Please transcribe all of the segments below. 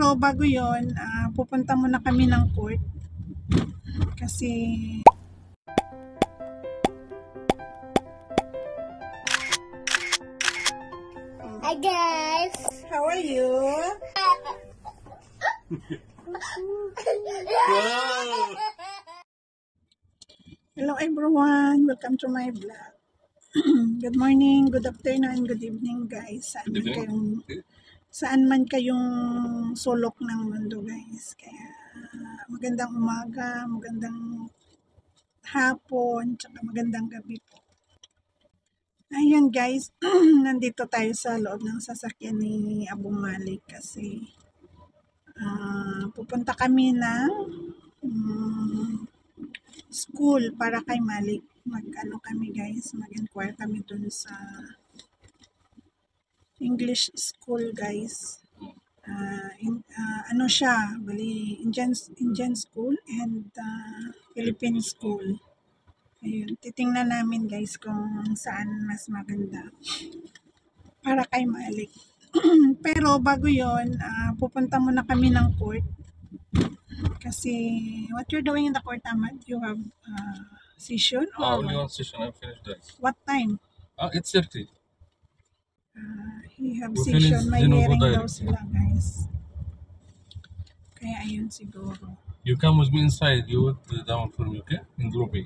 Pero bago yon, pupunta muna kami ng court. Kasi Hi guys! how are you? Hello everyone, welcome to my vlog. Good morning, good afternoon, good evening guys. Saan man kayong sulok ng mundo guys. Kaya magandang umaga, magandang hapon, tsaka magandang gabi po. Ayun guys, nandito tayo sa loob ng sasakyan ni Abu Malik kasi pupunta kami ng school para kay Malik. Mag-ano kami guys, mag-inquire kami dun sa English school guys. Ano siya, bali Indian school and Philippine school. Ayun, titingnan namin guys kung saan mas maganda para kay Malik. Pero bago yon, pupunta muna kami ng court. Kasi, what you're doing in the court, Ahmad? You have session? Or only one session, I finished that. what time? It's 30. He have We session. finished May Zino hearing Goday. daw sila guys. Kaya ayun siguro. You come with me inside, you would down for me, okay? In group A.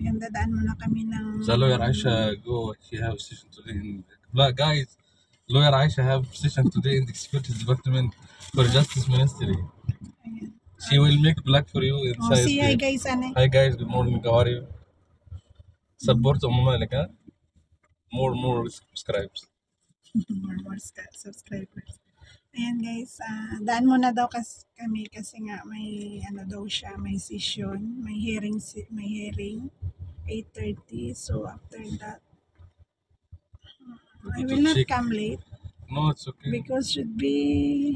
Ayan, dadaan muna kami ng... The lawyer Aisha go, she have session today in Black guys. Lawyer Aisha have session today in the executive department for justice ministry. Ayan. She will make black for you inside. See, hi guys, Anay. Hi guys, good morning, how are you? Support Malik, huh? More subscribes. more subscribers. Ayan guys, daan muna daw kami kasi nga may ano daw siya, may session, may hearing 8:30. So after that, I will not come late No, it's okay. because should be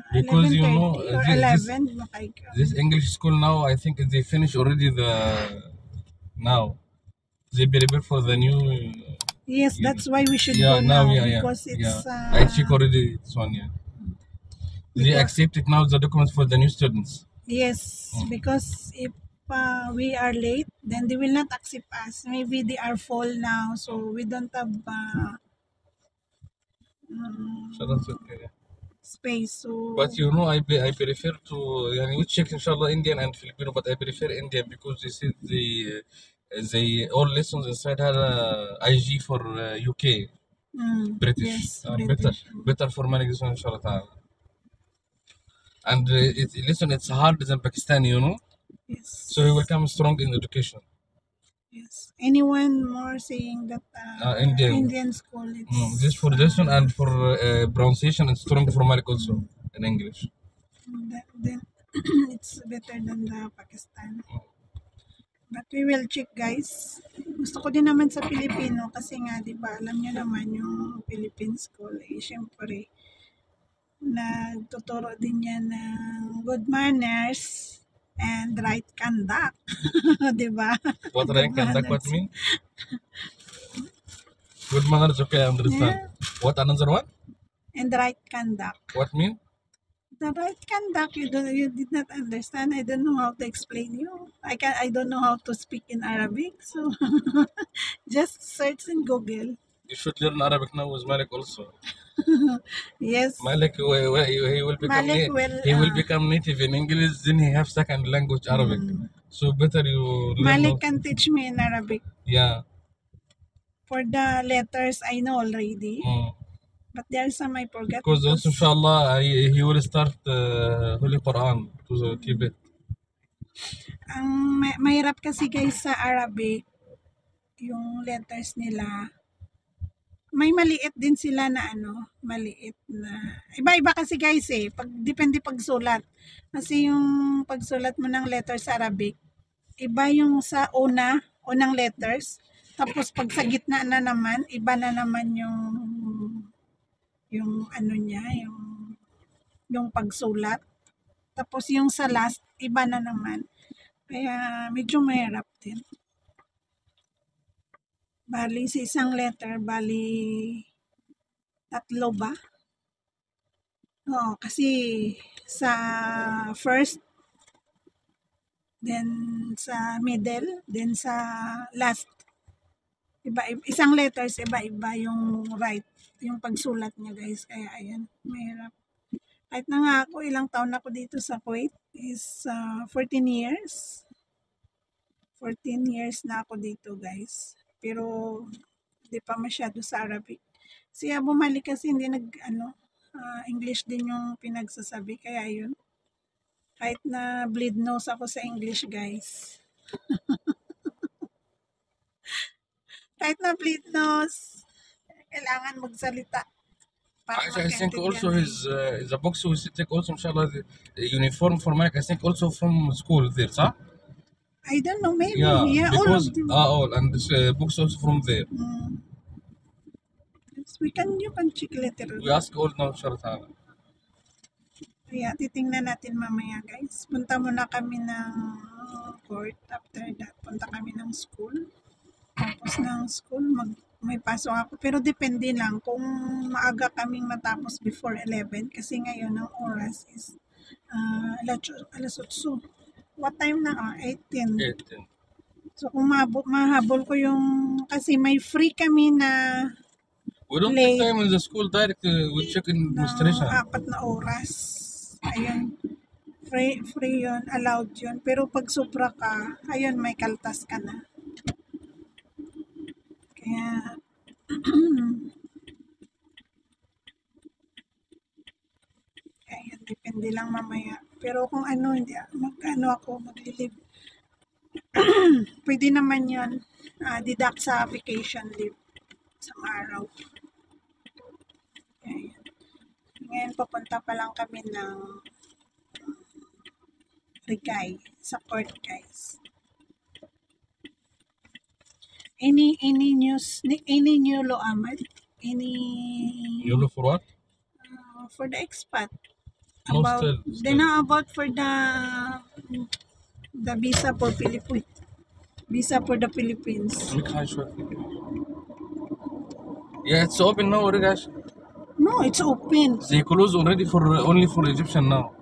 Because 11:30 you know, or this- 11 makikam. This English school now, I think they finished already now. They prepare for the new. Yes, that's why we should Yeah, go now, now yeah. because it's I check already this one, yeah. They Because- accepted now the documents for the new students. yes, because if we are late, then they will not accept us. Maybe they are full now, so we don't have So that's okay. space. So But you know, I prefer to. We check inshallah Indian and Filipino, but I prefer Indian because they said they all lessons inside had IG for UK. British. yes, British. Better for many reasons, inshallah ta'ala. And it's harder than Pakistani, you know. Yes. So he will come strong in education. Yes. Anyone more saying that Indian school it's Just for this one and for pronunciation, it's strong for Malik also in English. then it's better than the Pakistan. But we will check guys. Gusto ko din naman sa Filipino kasi nga 'di ba alam niyo naman yung Philippine school syempre nagtuturo din yan ng good manners and right conduct. 'Di ba? What Good rank and that what manners. mean? Good manners, okay, I understand. What another one? And right conduct. What mean? The right conduct, you did not understand. I don't know how to explain you. I don't know how to speak in Arabic, so just search in Google. You should learn Arabic now with Malik also. Yes, Malik, he will become Malik will, he will become native in English. Then he have second language Arabic. So better you learn. Malik can teach me in Arabic. Yeah. For the letters, I know already, Mm. but there are some I forgot. Because also inshallah he will start Holy Quran to keep it. Ang mahirap kasi guys sa Arabic, yung letters nila, may maliit din sila na maliit na. Iba-iba kasi guys depende pagsulat. Kasi yung pagsulat mo ng letters sa Arabic, iba yung sa unang letters. Tapos pag sa gitna na naman, iba na naman yung ano niya, yung pagsulat. Tapos yung sa last, iba na naman. Kaya medyo mahirap din. Bali sa isang letter, bali Tatlo ba? Oo, kasi sa first, then sa middle, then sa last. Iba, isang letters, iba-iba yung right, yung pagsulat niya guys. Kaya ayan, mahirap. Kahit na nga ako, ilang taon ako dito sa Kuwait is 14 years. 14 years na ako dito guys. Pero hindi pa masyado sa Arabic. Siya bumalik kasi hindi English din yung pinagsasabi. Kaya yun. Kahit na bleed nose ako sa English guys. Kahit na bleed nose, kailangan magsalita. I think also his the books we take also inshallah the uniform for Mike. I think also from school there, صح? I don't know, maybe. Yeah, Yeah, all because of them. all and this books also from there. Yes, you can check later. We ask all now inshallah ta'ala. Kaya titingnan natin mamaya guys. Punta muna kami ng court. After that, punta kami ng school. Tapos ng school, may pasok ako. Pero depende lang kung maaga kaming matapos before 11. Kasi ngayon ang oras is alas 8. What time na? 18. 18. So kung mahabol ko yung, kasi may free kami na We don't take time in the school direct. We check in administration. 4 na oras. Ayun. Free yun. Allowed yun. Pero pag sobra ka, ayun, may kaltas ka na. Kaya, ayun, depende lang mamaya. Pero kung hindi, maglilib. Pwede naman yun. Deduct sa vacation leave. Isang araw. Ayun. Ngayon, papunta pa lang kami ng Rigay sa court, guys. Any news, any new law, Ahmad? Any You look for what? for the expat? No, About still. they know about for the visa for Philippines. Visa for the Philippines. Yeah, it's open now, guys. No, it's open. They close already for only for Egyptian now.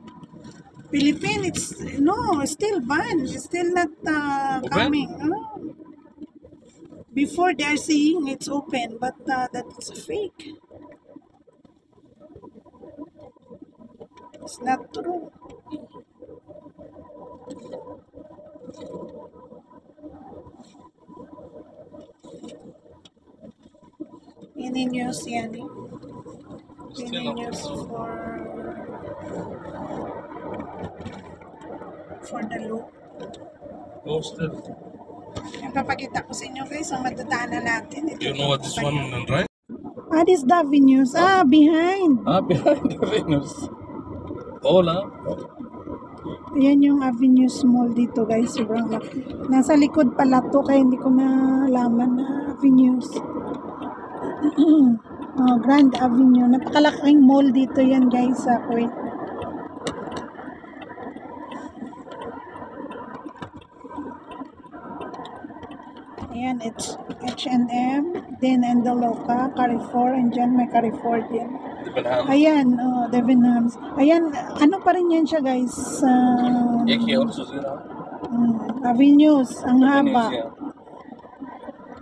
Philippines, it's still banned. It's still not coming. Before they are saying it's open, but that's fake. It's not true. Any news yan eh? Any news for the law? No, still. Papakita ko sa inyo guys ang madadaanan natin. You know what this one right? This the avenues. Behind. Behind the Venus. Hola. Yan yung Avenues Mall dito guys. Sobrang laki. Nasa likod pala to kaya hindi ko nalaman na Avenues. Grand Avenue. Napakalaking mall dito yan guys sa Kuwait. Ayan, it's H&M, then Endoloca, Carrefour, and dyan may Carrefour din. Ayan, Debenhams. Ayan, ano pa rin yan siya guys? also zero. Avenues, ang haba. Yeah.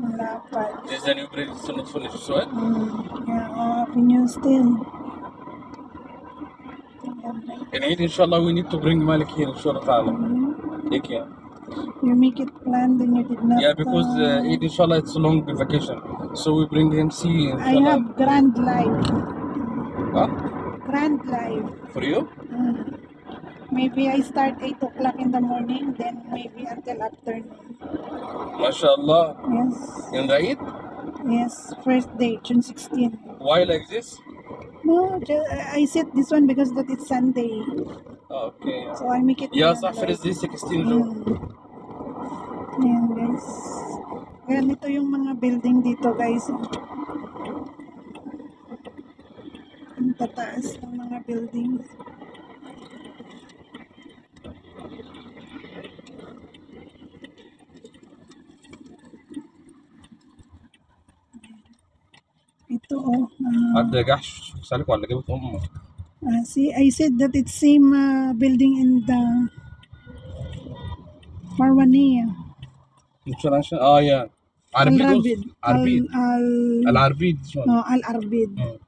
Ang lapad. This is the new bridge, it's not finished, right? Yeah, Avenues din. In Eid, inshallah, we need to bring Malik here, inshallah ta'ala. Yeah. You make it planned, then you did not. Yeah, because Eid, inshallah, it's a long vacation. So we bring him, see, inshallah. I have Grand Live. Huh? Grand Live. For you? Maybe I start 8 o'clock in the morning, then maybe until afternoon. MashaAllah. Yes. In the Eid? Yes, first day, June 16. Why like this? No, I set this one because that it's Sunday. Okay. So I make it. Yeah, first day 16 June. Ayan guys. Ganito yung mga building dito guys. Ang tataas ng mga buildings. Ito عدى جحش فوكس عليك ولا جابت امك. See, I said that it's same building in the Marwania. مش عشان يا عربيد Al-Rabid. عربيد العربيد this one. No, Al-Arbid.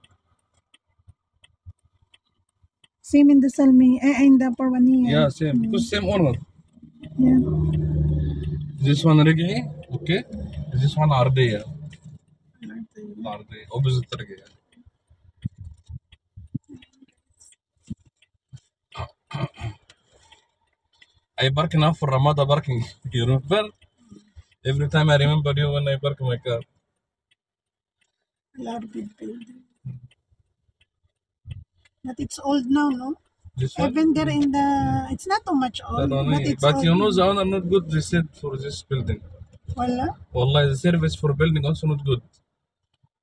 Same in the Salmi, in the Parwania. Yeah, same because same owner. Yeah. This one رجعي okay. This one عربية opposite رجعي. I park now for Ramada parking. You remember? Every time I remember you when I park my car. Al-Arbid building. But it's old now, no? This one? Even there in the, it's not too much old, but it's But old. you know the owner not good. They said for this building. Wala? Wallah, the service for building also not good.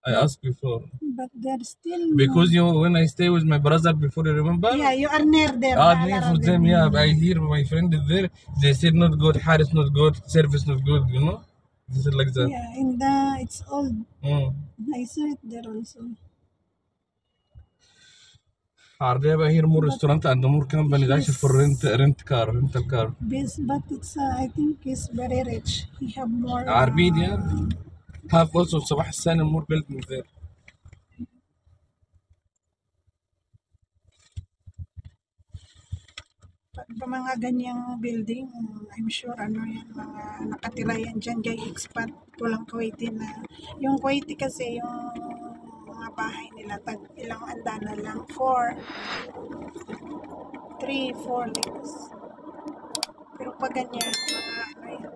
I asked before. But they're still... Because when I stay with my brother before, you remember? Yeah, you are near there. Near for them, yeah. I hear my friend is there. They said not good, Harris not good, service not good, you know? They said like that. Yeah, in the, it's old. I saw it there also. عربية بقى here more restaurant and more company عايشة for rental car. But it's I think he's very rich. He have more. عربيد yeah. Have also صباح السنة more building there. Pag mga ganyang building, I'm sure ano yan, mga nakatira yan dyan kay expat, walang Kuwaiti na. Yung Kuwaiti kasi yung mga bahay nila, tag ilang anda na lang, 4, 3, 4 legs. Pero pag ganyan, mga ano yan.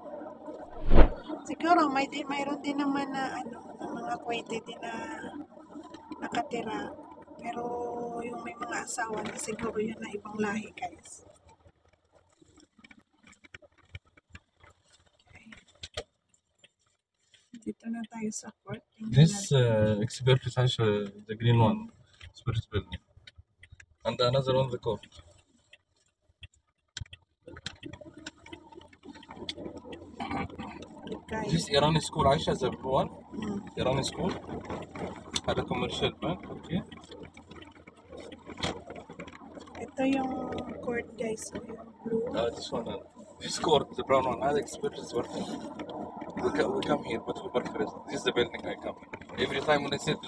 Siguro mayroon din naman na ano, mga Kuwaiti din na nakatira. Pero yung may mga asawa na siguro yun na ibang lahi, guys. Dito na tayo sa court. This expert is the green one, spirit building, and another on the court. Okay. This Irani school عايشة the one. Irani school. هذا commercial bank, okay. Ito yung court, guys. Yung blue. This one. This court, the brown one. هذا expert is working. We come here, but we work first. This is the building I come. Every time when I sit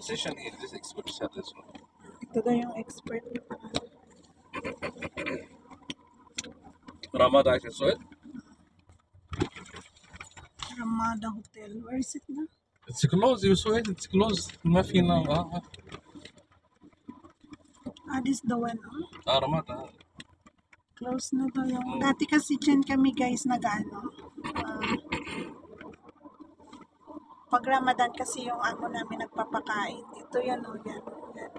session here, this expert is this one. Ito daw yung expert. Ramada عايشة سويد. Ramada Hotel. Where is it na? It's closed. You saw it. It's closed. ما في now. This the one, oh? Ramada. Close na daw yung... Dati kasi dyan kami, guys, nag-ano. Pag Ramadan kasi yung amo namin nagpapakain. Ito yan, oh, yan. Yan.